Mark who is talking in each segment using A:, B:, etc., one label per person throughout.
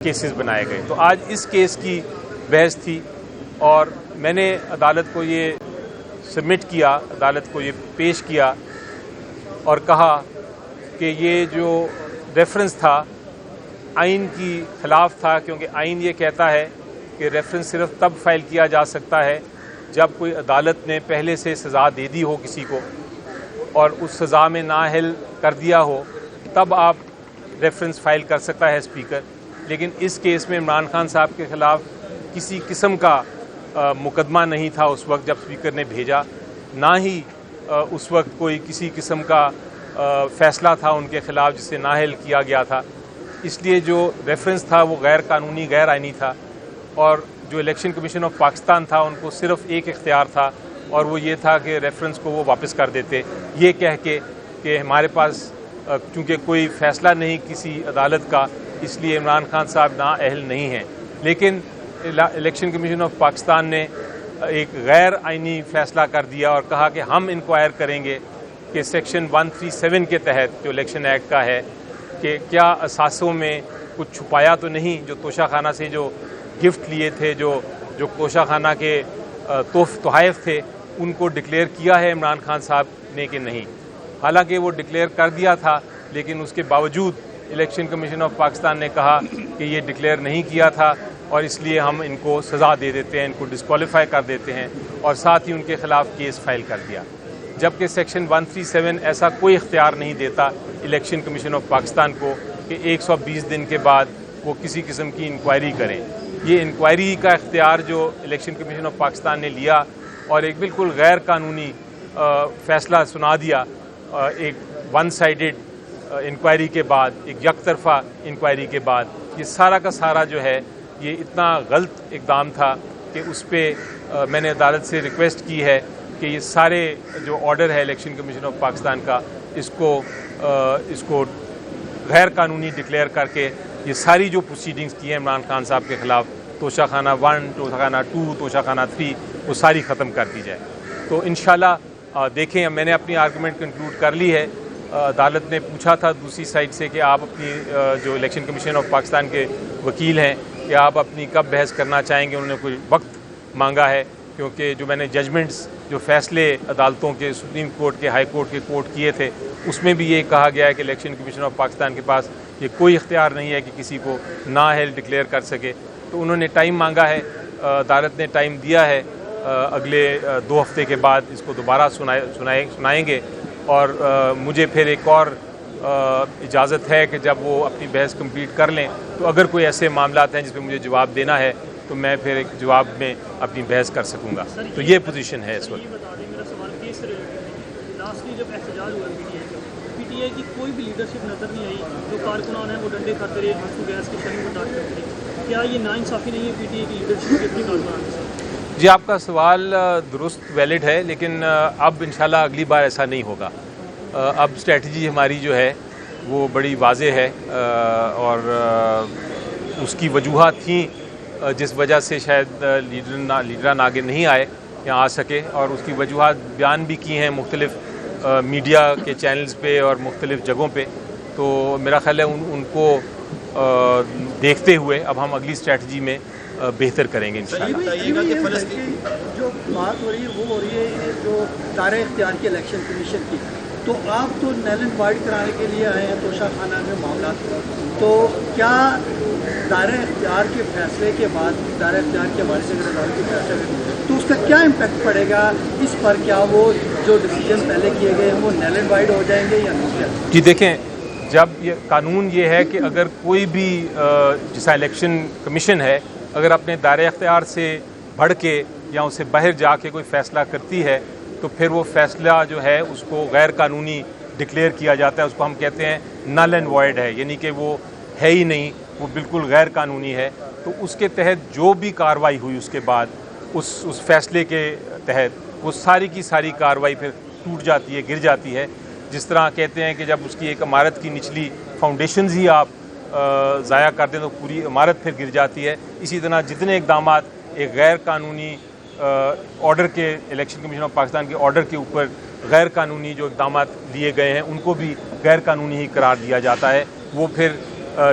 A: Cases بنائے گئے. تو آج اس کیس کی بحث تھی اور میں نے عدالت کو یہ سبمٹ کیا، عدالت کو یہ پیش کیا اور کہا کہ یہ جو ریفرنس تھا آئین کی خلاف تھا، کیونکہ آئین یہ کہتا ہے کہ ریفرنس صرف تب فائل کیا جا سکتا ہے جب کوئی عدالت نے پہلے سے سزا دے دی ہو کسی کو اور اس سزا میں نااہل کر دیا ہو، تب آپ ریفرنس فائل کر سکتا ہے اسپیکر. لیکن اس کیس میں عمران خان صاحب کے خلاف کسی قسم کا مقدمہ نہیں تھا اس وقت جب اسپیکر نے بھیجا، نہ ہی اس وقت کوئی کسی قسم کا فیصلہ تھا ان کے خلاف جسے نااہل کیا گیا تھا. اس لیے جو ریفرنس تھا وہ غیر قانونی، غیر آئینی تھا. اور جو الیکشن کمیشن آف پاکستان تھا ان کو صرف ایک اختیار تھا اور وہ یہ تھا کہ ریفرنس کو وہ واپس کر دیتے، یہ کہہ کے کہ ہمارے پاس چونکہ کوئی فیصلہ نہیں کسی عدالت کا، اس لیے عمران خان صاحب نااہل نہیں ہیں. لیکن الیکشن کمیشن آف پاکستان نے ایک غیر آئینی فیصلہ کر دیا اور کہا کہ ہم انکوائر کریں گے کہ سیکشن 137 کے تحت جو الیکشن ایکٹ کا ہے کہ کیا اثاثوں میں کچھ چھپایا تو نہیں، جو توشہ خانہ سے جو گفٹ لیے تھے، جو توشہ خانہ کے تحائف تھے، ان کو ڈکلیئر کیا ہے عمران خان صاحب نے کہ نہیں. حالانکہ وہ ڈکلیئر کر دیا تھا، لیکن اس کے باوجود الیکشن کمیشن آف پاکستان نے کہا کہ یہ ڈکلیئر نہیں کیا تھا اور اس لیے ہم ان کو سزا دے دیتے ہیں، ان کو ڈسکوالیفائی کر دیتے ہیں، اور ساتھ ہی ان کے خلاف کیس فائل کر دیا. جبکہ سیکشن 137 ایسا کوئی اختیار نہیں دیتا الیکشن کمیشن آف پاکستان کو کہ 120 دن کے بعد وہ کسی قسم کی انکوائری کریں. یہ انکوائری کا اختیار جو الیکشن کمیشن آف پاکستان نے لیا اور ایک بالکل غیر قانونی فیصلہ سنا دیا، ایک ون سائیڈڈ انکوائری کے بعد، ایک یک طرفہ انکوائری کے بعد، یہ سارا کا سارا جو ہے یہ اتنا غلط اقدام تھا کہ اس پہ میں نے عدالت سے ریکویسٹ کی ہے کہ یہ سارے جو آرڈر ہے الیکشن کمیشن آف پاکستان کا، اس کو غیر قانونی ڈکلیئر کر کے یہ ساری جو پروسیڈنگز کی ہیں عمران خان صاحب کے خلاف، توشہ خانہ 1، توشہ خانہ 2، توشہ خانہ 3، وہ ساری ختم کر دی جائے. تو انشاءاللہ دیکھیں، میں نے اپنی آرگومنٹ کنکلوڈ کر لی ہے. عدالت نے پوچھا تھا دوسری سائڈ سے کہ آپ اپنی جو الیکشن کمیشن آف پاکستان کے وکیل ہیں کہ آپ اپنی کب بحث کرنا چاہیں گے. انہوں نے کوئی وقت مانگا ہے، کیونکہ جو میں نے ججمنٹس، جو فیصلے عدالتوں کے، سپریم کورٹ کے، ہائی کورٹ کے کوٹ کیے تھے، اس میں بھی یہ کہا گیا ہے کہ الیکشن کمیشن آف پاکستان کے پاس یہ کوئی اختیار نہیں ہے کہ کسی کو نااہل ڈکلیئر کر سکے. تو انہوں نے ٹائم مانگا ہے، عدالت نے ٹائم دیا ہے، اگلے 2 ہفتے کے بعد اس کو دوبارہ سنائیں گے. اور مجھے پھر ایک اور اجازت ہے کہ جب وہ اپنی بحث کمپلیٹ کر لیں تو اگر کوئی ایسے معاملات ہیں جس پہ مجھے جواب دینا ہے تو میں پھر ایک جواب میں اپنی بحث کر سکوں گا. تو یہ پوزیشن ہے اس وقت.
B: جب احتجاج ہوا پی ٹی آئی کی کوئی بھی لیڈرشپ نظر نہیں آئی، جو کارکنان ہیں وہ ڈنڈے کھاتے رہے، آنسو گیس کی شرح برداشت کرتے رہے. کیا یہ ناانصافی نہیں ہے پی ٹی آئی کی لیڈرشپ کتنی کارکنان کے ساتھ؟
A: جی، آپ کا سوال درست ویلڈ ہے، لیکن اب انشاءاللہ اگلی بار ایسا نہیں ہوگا. اب اسٹریٹجی ہماری جو ہے وہ بڑی واضح ہے اور اس کی وجوہات تھیں جس وجہ سے شاید لیڈران آگے نہیں آئے یا آ سکے، اور اس کی وجوہات بیان بھی کی ہیں مختلف میڈیا کے چینلز پہ اور مختلف جگہوں پہ. تو میرا خیال ہے ان کو دیکھتے ہوئے اب ہم اگلی اسٹریٹجی میں بہتر کریں گے انشاءاللہ.
C: جو بات ہو رہی ہے وہ ہو رہی ہے جو دائرہ اختیار کی الیکشن کمیشن کی، تو آپ تو نیل اینڈ وائڈ کرانے کے لیے آئے ہیں توشہ خانہ میں معاملات، تو کیا دائرہ اختیار کے فیصلے کے بعد، دائرہ اختیار کے حوالے سے اگر عدالت کے فیصلے تو اس کا کیا امپیکٹ پڑے گا اس پر؟ کیا وہ جو ڈیسیجن پہلے کیے گئے ہیں وہ نیل اینڈ وائڈ ہو جائیں گے یا نہیں؟
A: جی دیکھیں، جب یہ قانون یہ ہے کہ اگر کوئی بھی جیسا الیکشن کمیشن ہے اگر اپنے دائرہ اختیار سے بڑھ کے یا اسے باہر جا کے کوئی فیصلہ کرتی ہے تو پھر وہ فیصلہ جو ہے اس کو غیر قانونی ڈکلیئر کیا جاتا ہے. اس کو ہم کہتے ہیں نل اینڈ وائڈ ہے، یعنی کہ وہ ہے ہی نہیں، وہ بالکل غیر قانونی ہے. تو اس کے تحت جو بھی کارروائی ہوئی اس کے بعد اس فیصلے کے تحت وہ ساری کی ساری کارروائی پھر ٹوٹ جاتی ہے، گر جاتی ہے. جس طرح کہتے ہیں کہ جب اس کی ایک عمارت کی نچلی فاؤنڈیشنز ہی آپ ضائع کر دیں تو پوری عمارت پھر گر جاتی ہے. اسی طرح جتنے اقدامات ایک غیر قانونی آرڈر کے، الیکشن کمیشن آف پاکستان کے آرڈر کے اوپر غیر قانونی جو اقدامات لیے گئے ہیں ان کو بھی غیر قانونی ہی قرار دیا جاتا ہے، وہ پھر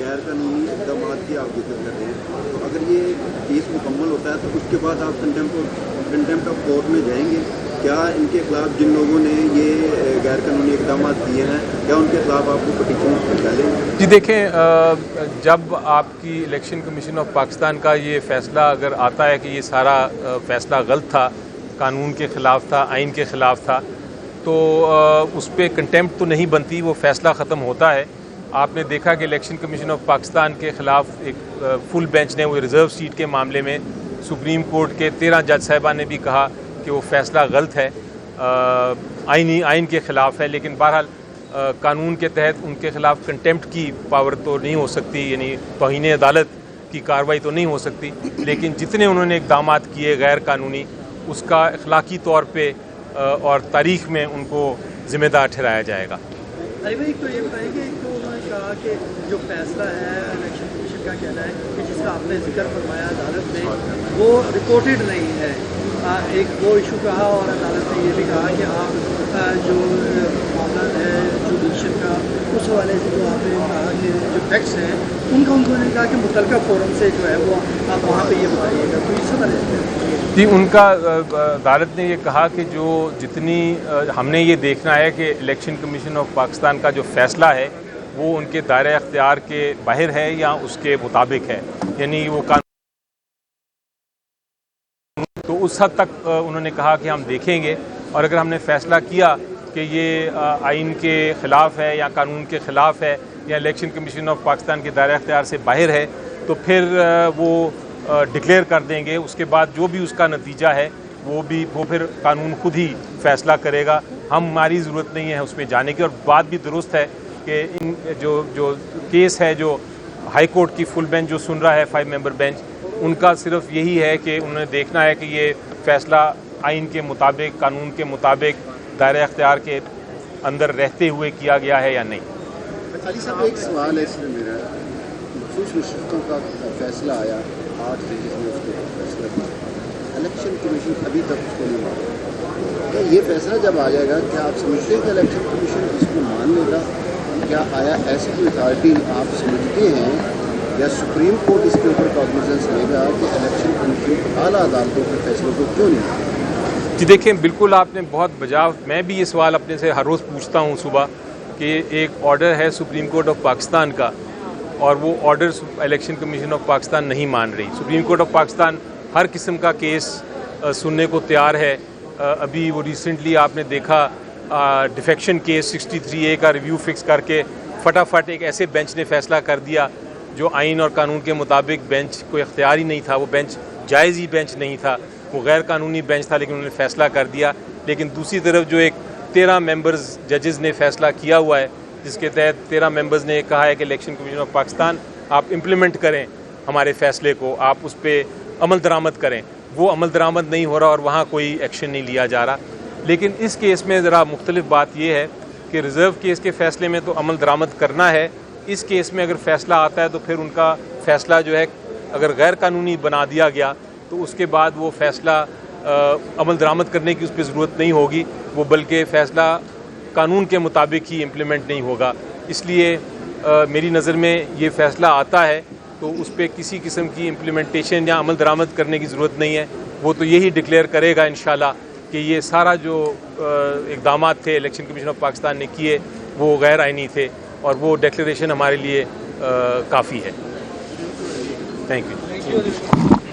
D: غیر قانونی اقدامات کی آپ ذکر کر رہے ہیں تو اگر یہ کیس مکمل ہوتا ہے تو اس کے بعد آپ کنٹمپٹ آف کورٹ میں جائیں گے؟ کیا ان کے خلاف جن لوگوں نے یہ غیر قانونی اقدامات کیے ہیں کیا ان کے خلاف آپ کو پٹیشن ڈالیں گے؟
A: جی دیکھیں، جب آپ کی الیکشن کمیشن آف پاکستان کا یہ فیصلہ اگر آتا ہے کہ یہ سارا فیصلہ غلط تھا، قانون کے خلاف تھا، آئین کے خلاف تھا، تو اس پہ کنٹیمپٹ تو نہیں بنتی، وہ فیصلہ ختم ہوتا ہے۔ آپ نے دیکھا کہ الیکشن کمیشن آف پاکستان کے خلاف ایک فل بینچ نے وہ ریزرو سیٹ کے معاملے میں سپریم کورٹ کے 13 جج صاحبان نے بھی کہا کہ وہ فیصلہ غلط ہے، آئین کے خلاف ہے، لیکن بہرحال قانون کے تحت ان کے خلاف کنٹیمپٹ کی پاور تو نہیں ہو سکتی، یعنی توہین عدالت کی کارروائی تو نہیں ہو سکتی، لیکن جتنے انہوں نے اقدامات کیے غیر قانونی، اس کا اخلاقی طور پہ اور تاریخ میں ان کو ذمہ دار ٹھہرایا جائے گا۔
C: علی بھائی تو یہ بتائیں گے کہ انہوں نے کہا کہ جو فیصلہ ہے الیکشن کمیشن کا کہنا ہے کہ جس کا آپ نے ذکر فرمایا عدالت میں وہ رپورٹڈ نہیں ہے، ایک وہ ایشو کہا اور عدالت نے یہ بھی کہا کہ آپ جو معاملہ ہے جوڈیشل کا اس حوالے سے جو آپ نے کہا کہ جو فیکٹس ہیں ان کا انہوں نے کہا کہ متعلقہ فورم سے جو ہے وہ آپ وہاں پہ یہ بتائیے گا، تو اس حوالے سے
A: جی ان کا عدالت نے یہ کہا کہ جو جتنی ہم نے یہ دیکھنا ہے کہ الیکشن کمیشن آف پاکستان کا جو فیصلہ ہے وہ ان کے دائرہ اختیار کے باہر ہے یا اس کے مطابق ہے، یعنی وہ قانون، تو اس حد تک انہوں نے کہا کہ ہم دیکھیں گے، اور اگر ہم نے فیصلہ کیا کہ یہ آئین کے خلاف ہے یا قانون کے خلاف ہے یا الیکشن کمیشن آف پاکستان کے دائرہ اختیار سے باہر ہے تو پھر وہ ڈکلیئر کر دیں گے۔ اس کے بعد جو بھی اس کا نتیجہ ہے وہ پھر قانون خود ہی فیصلہ کرے گا، ہماری ضرورت نہیں ہے اس میں جانے کی۔ اور بات بھی درست ہے کہ ان جو کیس ہے جو ہائی کورٹ کی فل بینچ جو سن رہا ہے 5 ممبر بینچ، ان کا صرف یہی ہے کہ انہوں نے دیکھنا ہے کہ یہ فیصلہ آئین کے مطابق، قانون کے مطابق، دائرہ اختیار کے اندر رہتے ہوئے کیا گیا ہے یا نہیں۔
D: علی صاحب ایک سوال ہے اس میں میرا، مخصوص مشرفوں کا فیصلہ آیا 8 ججز نے اس کو فیصلہ کیا، الیکشن کمیشن ابھی تک اس کو نہیں مانا، کیا یہ فیصلہ جب آ جائے گا کیا آپ سمجھتے ہیں کہ الیکشن کمیشن اس کو مان لے گا؟ کیا آیا ایسی کوئی اتھارٹی آپ سمجھتے ہیں یا سپریم کورٹ اس کے اوپر کاگنیزنس لے گا کہ الیکشن کمیشن اعلیٰ عدالتوں کے فیصلوں کو کیوں نہیں؟
A: جی دیکھیں، بالکل آپ نے بہت بجا، میں بھی یہ سوال اپنے سے ہر روز پوچھتا ہوں صبح کہ ایک آرڈر ہے سپریم کورٹ آف پاکستان کا اور وہ order election commission of Pakistan نہیں مان رہی۔ سپریم کورٹ آف پاکستان ہر قسم کا کیس سننے کو تیار ہے۔ ابھی وہ ریسنٹلی آپ نے دیکھا ڈیفیکشن کیس 63A کا ریویو فکس کر کے فٹافٹ ایک ایسے بینچ نے فیصلہ کر دیا جو آئین اور قانون کے مطابق بینچ کوئی اختیار ہی نہیں تھا، وہ بینچ جائز ہی بینچ نہیں تھا، وہ غیر قانونی بینچ تھا، لیکن انہوں نے فیصلہ کر دیا۔ لیکن دوسری طرف جو ایک 13 ممبرز ججز نے فیصلہ کیا ہوا ہے جس کے تحت 13 ممبرز نے کہا ہے کہ الیکشن کمیشن آف پاکستان آپ امپلیمنٹ کریں ہمارے فیصلے کو، آپ اس پہ عمل درآمد کریں، وہ عمل درآمد نہیں ہو رہا اور وہاں کوئی ایکشن نہیں لیا جا رہا۔ لیکن اس کیس میں ذرا مختلف بات یہ ہے کہ ریزرو کیس کے فیصلے میں تو عمل درآمد کرنا ہے، اس کیس میں اگر فیصلہ آتا ہے تو پھر ان کا فیصلہ جو ہے اگر غیر قانونی بنا دیا گیا تو اس کے بعد وہ فیصلہ عمل درآمد کرنے کی اس پہ ضرورت نہیں ہوگی، وہ بلکہ فیصلہ قانون کے مطابق ہی امپلیمنٹ نہیں ہوگا۔ اس لیے میری نظر میں یہ فیصلہ آتا ہے تو اس پہ کسی قسم کی امپلیمنٹیشن یا عمل درآمد کرنے کی ضرورت نہیں ہے، وہ تو یہی ڈکلیئر کرے گا انشاءاللہ کہ یہ سارا جو اقدامات تھے الیکشن کمیشن آف پاکستان نے کیے وہ غیر آئینی تھے، اور وہ ڈکلیریشن ہمارے لیے کافی ہے۔ Thank you.